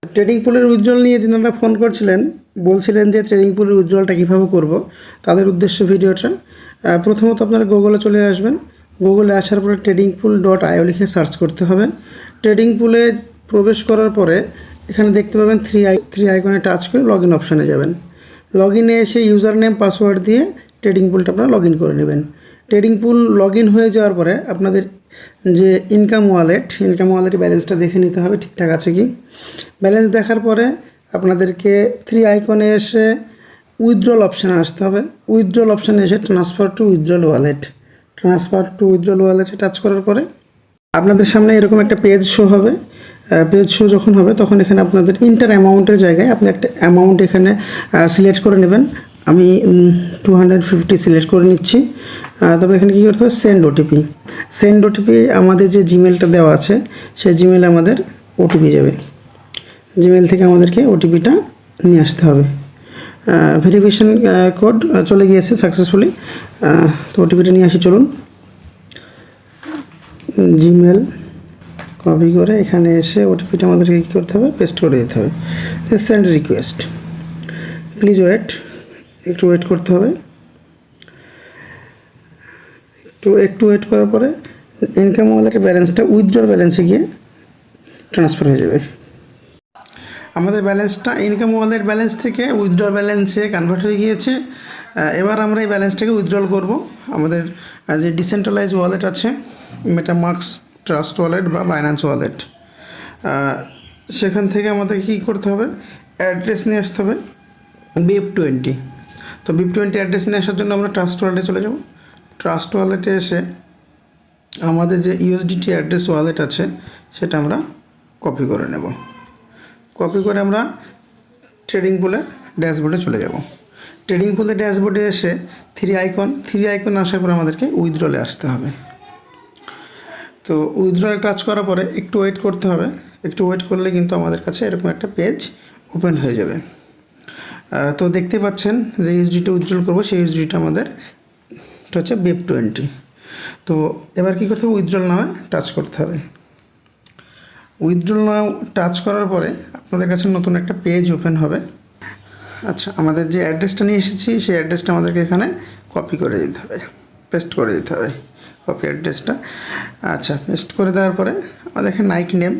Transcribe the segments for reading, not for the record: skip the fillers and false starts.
Trading পুলের withdrawal নিয়ে যিনারা ফোন করছিলেন, বলছিলেন যে ট্রেডিং পুলের উইথড্রলটা কীভাবে করব, তাদের উদ্দেশ্য ভিডিওটা। প্রথমত আপনারা গুগলে চলে আসবেন। গুগলে আসার পরে tradingpool.io লিখে সার্চ করতে হবে। ট্রেডিং পুলে প্রবেশ করার পরে এখানে দেখতে পাবেন থ্রি আইকনে টাচ করে লগ ইন অপশানে যাবেন। লগ ইনে এসে ইউজার নেম পাসওয়ার্ড দিয়ে ট্রেডিং পুলটা আপনারা লগ ইন করে নেবেন। ট্রেডিং পুল লগ ইন হয়ে যাওয়ার পরে আপনাদের যে ইনকাম ওয়ালেটের ব্যালেন্সটা দেখে নিতে হবে ঠিকঠাক আছে কি। ব্যালেন্স দেখার পরে আপনাদেরকে থ্রি আইকনে এসে উইথড্রল অপশানে আসতে হবে। উইথড্রল অপশানে এসে ট্রান্সফার টু উইথড্রল ওয়ালেটে টাচ করার পরে আপনাদের সামনে এরকম একটা পেজ শো হবে। পেজ শো যখন হবে তখন এখানে আপনাদের ইন্টার অ্যামাউন্টের জায়গায় আপনি একটা অ্যামাউন্ট এখানে সিলেক্ট করে নেবেন। আমি 250 সিলেক্ট করে নিচ্ছি। তবে এখানে কী করতে হবে, সেন্ড ওটিপি আমাদের যে জিমেলটা দেওয়া আছে সেই জিমেলে আমাদের ওটিপি যাবে। জিমেল থেকে আমাদেরকে ওটিপিটা নিয়ে আসতে হবে। ভেরিফিকেশন কোড চলে গিয়েছে সাকসেসফুলি। তো ওটিপিটা নিয়ে আসি, চলুন। জিমেল কপি করে এখানে এসে ওটিপিটা আমাদেরকে কী করতে হবে, পেস্ট করে দিতে হবে। সেন্ড রিকোয়েস্ট, প্লিজ একটু ওয়েট করতে হবে। একটু ওয়েট করার পরে ইনকাম ওয়ালেটের ব্যালেন্সটা উইথড্রল ব্যালেন্সে গিয়ে ট্রান্সফার হয়ে যাবে। আমাদের ব্যালেন্সটা ইনকাম ওয়ালেট ব্যালেন্স থেকে উইথড্রল ব্যালেন্সে কনভার্ট হয়ে গিয়েছে। এবার আমরা এই ব্যালেন্সটাকে উইথড্রল করব। আমাদের যে ডিসেন্ট্রালাইজ ওয়ালেট আছে, মেটামাস্ক, ট্রাস্ট ওয়ালেট বা বাইন্যান্স ওয়ালেট, সেখান থেকে আমাদের কী করতে হবে, অ্যাড্রেস নিয়ে আসতে হবে BIP20। তো BIP20 অ্যাড্রেস নিয়ে আসার জন্য আমরা ট্রাস্ট ওয়ালেটে চলে যাব। ট্রাস্ট ওয়ালেটে এসে আমাদের যে USDT অ্যাড্রেস ওয়ালেট আছে সেটা আমরা কপি করে নেব। কপি করে আমরা ট্রেডিং পুলের ড্যাশবোর্ডে চলে যাব। ট্রেডিং পুলের ড্যাশবোর্ডে এসে থ্রি আইকন আসার পর আমাদেরকে উইথড্রলে আসতে হবে। তো উইথড্রলে টাচ করার পরে একটু ওয়েট করতে হবে। একটু ওয়েট করলে কিন্তু আমাদের কাছে এরকম একটা পেজ ওপেন হয়ে যাবে। তো দেখতে পাচ্ছেন যে ইউএসডিটা উইথড্রল করবো, সেই ইউএসডিটা আমাদের হচ্ছে BIP20। তো এবার কী করতে হবে, উইথড্রল নামে টাচ করতে হবে। উইথড্রল নাও টাচ করার পরে আপনাদের কাছে নতুন একটা পেজ ওপেন হবে। আচ্ছা, আমাদের যে অ্যাড্রেসটা নিয়ে এসেছি সেই অ্যাড্রেসটা আমাদেরকে এখানে কপি করে দিতে হবে, পেস্ট করে দিতে হবে কপি অ্যাড্রেসটা। আচ্ছা, পেস্ট করে দেওয়ার পরে আমাদের এখানে নাইকি নেম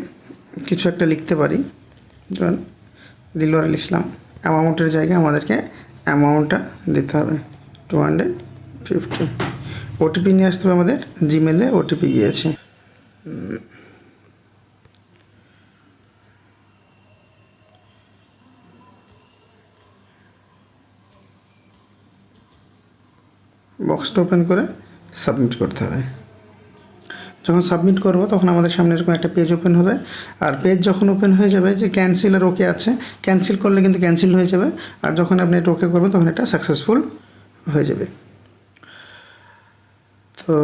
কিছু একটা লিখতে পারি, ধরুন দিলওয়ার লিখলাম। অ্যামাউন্টের জায়গায় আমাদেরকে অ্যামাউন্টটা দিতে হবে 250। ওটিপি নিয়ে আসতে হবে, আমাদের জিমেলে ওটিপি গিয়েছে। বক্সটা ওপেন করে সাবমিট করতে হবে। যখন সাবমিট করব তখন আমাদের সামনে এরকম একটা পেজ ওপেন হবে। আর পেজ যখন ওপেন হয়ে যাবে যে ক্যান্সেল আর ওকে আছে, ক্যান্সেল করলে কিন্তু ক্যান্সেল হয়ে যাবে, আর যখন আপনি এটা ওকে করবেন তখন এটা সাকসেসফুল হয়ে যাবে। তো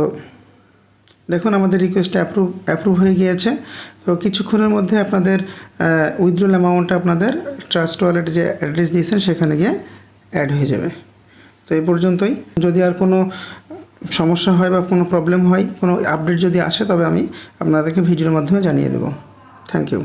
দেখুন আমাদের রিকোয়েস্টটা অ্যাপ্রুভ হয়ে গিয়েছে। তো কিছুক্ষণের মধ্যে আপনাদের উইথড্রল অ্যামাউন্টটা আপনাদের ট্রাস্ট ওয়ালেট যে অ্যাড্রেস দিয়েছেন সেখানে গিয়ে অ্যাড হয়ে যাবে। তো এই পর্যন্তই। যদি আর কোনো সমস্যা হয় বা কোনো প্রবলেম হয়, কোনো আপডেট যদি আসে, তবে আমি আপনাদেরকে ভিডিওর মাধ্যমে জানিয়ে দেব। Thank you.